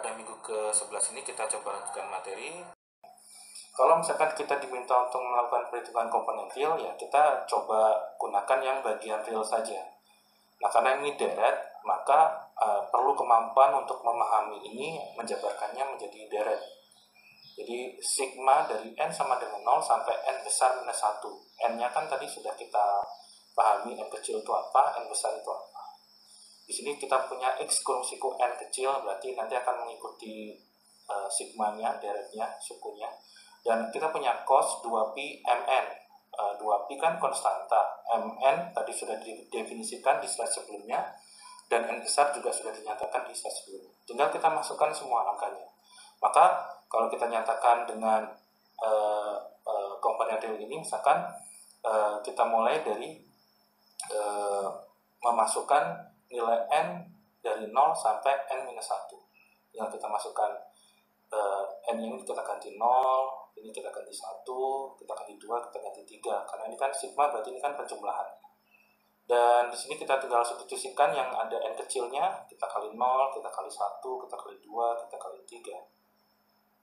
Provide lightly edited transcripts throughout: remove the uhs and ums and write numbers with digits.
pada minggu ke-11 ini kita coba lanjutkan materi. Kalau misalkan kita diminta untuk melakukan perhitungan komponen real, ya kita coba gunakan yang bagian real saja. Nah, karena ini deret, maka perlu kemampuan untuk memahami ini, menjabarkannya menjadi deret. Jadi sigma dari n sama dengan 0 sampai n besar minus 1. N-nya kan tadi sudah kita pahami, n kecil itu apa, n besar itu apa. Di sini kita punya x kurung siku n kecil, berarti nanti akan mengikuti sigmanya, deretnya, sukunya. Dan kita punya cos 2pi mn. 2pi kan konstanta, mn tadi sudah didefinisikan di slide sebelumnya, dan n besar juga sudah dinyatakan di slide sebelumnya. Tinggal kita masukkan semua angkanya. Maka kalau kita nyatakan dengan komponen real ini, misalkan kita mulai dari memasukkan nilai n dari 0 sampai n-1. Yang kita masukkan n ini kita ganti 0, ini kita ganti 1, kita ganti 2, kita ganti 3. Karena ini kan sigma, berarti ini kan penjumlahan. Dan di sini kita tinggal substitusikan yang ada n kecilnya, kita kali 0, kita kali 1, kita kali 2, kita kali 3.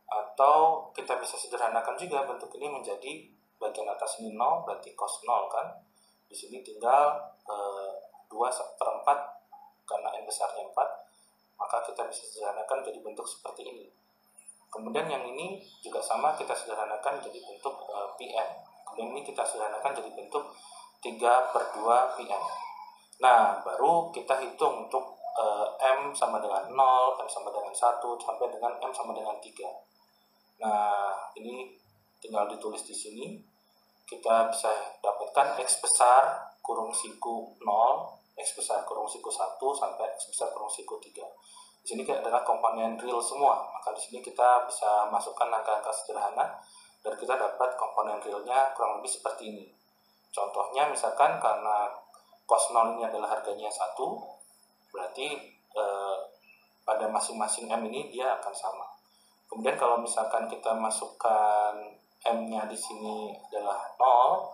Atau kita bisa sederhanakan juga bentuk ini menjadi bagian atas ini 0, berarti cos 0 kan. Di sini tinggal 2/4, karena n besarnya 4, maka kita bisa sederhanakan jadi bentuk seperti ini. Kemudian yang ini juga sama, kita sederhanakan jadi bentuk Pn. Kemudian ini kita sederhanakan jadi bentuk 3/2 Pn. Nah, baru kita hitung untuk M sama dengan 0, M sama dengan 1, sampai dengan M sama dengan 3. Nah, ini tinggal ditulis di sini. Kita bisa dapatkan X besar kurung siku 0, X besar kurung siku 1, sampai X besar kurung siku 3. Di sini adalah komponen real semua, maka di sini kita bisa masukkan angka-angka sederhana dan kita dapat komponen realnya kurang lebih seperti ini. Contohnya misalkan karena cos 0 ini adalah harganya 1, berarti pada masing-masing M ini dia akan sama. Kemudian kalau misalkan kita masukkan M-nya di sini adalah 0,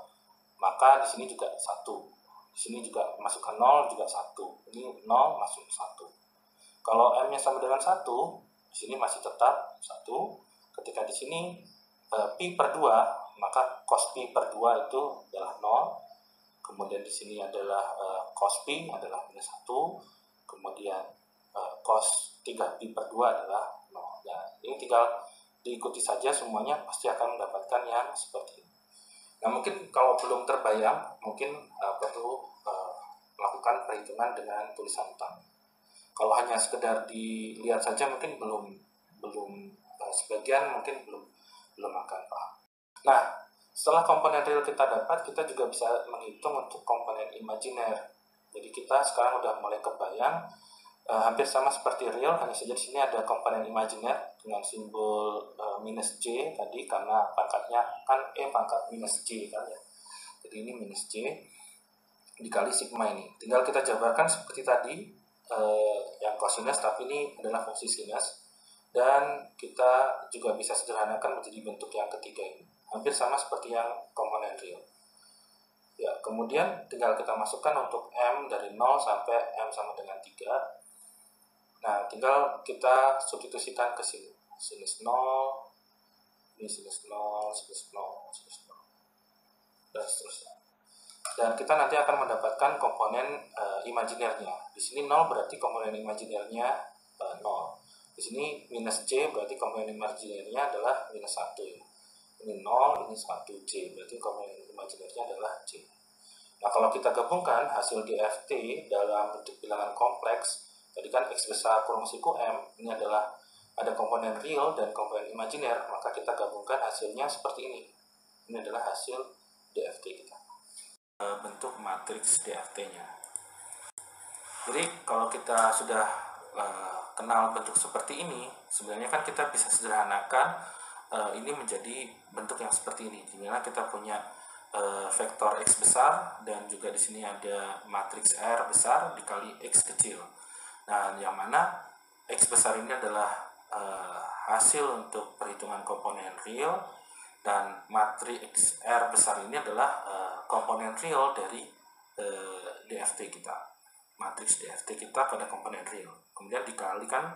maka di sini juga 1. Di sini juga masukkan 0 juga 1. Ini 0 masuk 1. Kalau M-nya sama dengan 1, di sini masih tetap 1. Ketika di sini pi per 2, maka cos pi per 2 itu adalah 0. Kemudian di sini adalah cos pi adalah minus 1. Kemudian cos 3pi per 2 adalah 0. Nah, ini tinggal diikuti saja semuanya, pasti akan mendapatkan yang seperti ini. Nah, mungkin kalau belum terbayang, mungkin perlu melakukan perhitungan dengan tulisan tangan. Kalau hanya sekedar dilihat saja mungkin belum sebagian mungkin belum akan paham. Nah, setelah komponen real kita dapat, kita juga bisa menghitung untuk komponen imajiner. Jadi kita sekarang udah mulai kebayang hampir sama seperti real, hanya saja di sini ada komponen imajiner dengan simbol minus J tadi, karena pangkatnya kan E pangkat minus J kan ya. Jadi ini minus J dikali sigma ini. Tinggal kita jabarkan seperti tadi, yang kosinus, tapi ini adalah fungsi sinus, dan kita juga bisa sederhanakan menjadi bentuk yang ketiga ini, hampir sama seperti yang komponen real. Ya, kemudian tinggal kita masukkan untuk M dari 0 sampai M sama dengan 3. Nah, tinggal kita substitusikan ke sini, sinus 0, ini sinus 0, sinus 0, sinus 0, dan seterusnya. Dan kita nanti akan mendapatkan komponen imajinernya. Di sini 0 berarti komponen imajinernya 0. Di sini minus J berarti komponen imajinernya adalah minus 1. Ini 0, ini 1J, berarti komponen imajinernya adalah J. Nah, kalau kita gabungkan hasil DFT dalam bentuk bilangan kompleks, tadi kan X besar kurung siku M, ini adalah ada komponen real dan komponen imajiner, maka kita gabungkan hasilnya seperti ini. Ini adalah hasil DFT kita. Bentuk matriks DFT-nya. Jadi kalau kita sudah kenal bentuk seperti ini, sebenarnya kan kita bisa sederhanakan ini menjadi bentuk yang seperti ini, di mana kita punya vektor X besar dan juga di sini ada matriks R besar dikali X kecil. Nah, yang mana X besar ini adalah hasil untuk perhitungan komponen real, dan matriks R besar ini adalah komponen real dari DFT kita, matriks DFT kita pada komponen real. Kemudian dikalikan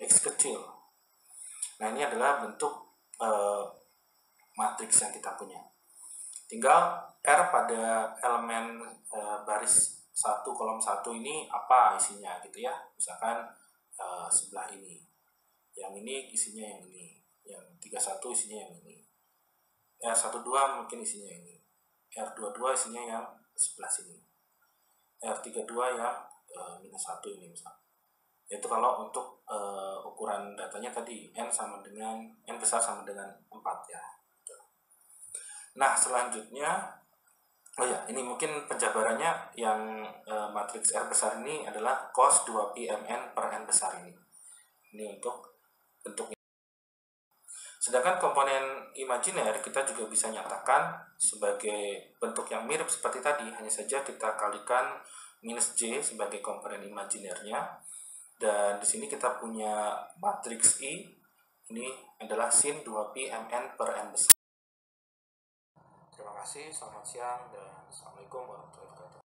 X kecil. Nah, ini adalah bentuk matriks yang kita punya. Tinggal R pada elemen baris 1 kolom 1 ini apa isinya gitu ya. Misalkan sebelah ini. Yang ini isinya yang ini. Yang 31 isinya yang ini. R12 mungkin isinya ini. R22 isinya yang sebelah sini. R32 yang minus 1 ini misalnya. Itu kalau untuk ukuran datanya tadi N besar sama dengan 4 ya. Nah, selanjutnya ini mungkin penjabarannya yang matriks R besar ini adalah cos 2pi mn per n besar ini. Ini untuk bentuk. Sedangkan komponen imajiner kita juga bisa nyatakan sebagai bentuk yang mirip seperti tadi, hanya saja kita kalikan minus J sebagai komponen imajinernya. Dan di sini kita punya matriks I, ini adalah sin 2pi mn per n besar. Terima kasih, selamat siang, dan Assalamualaikum warahmatullahi wabarakatuh.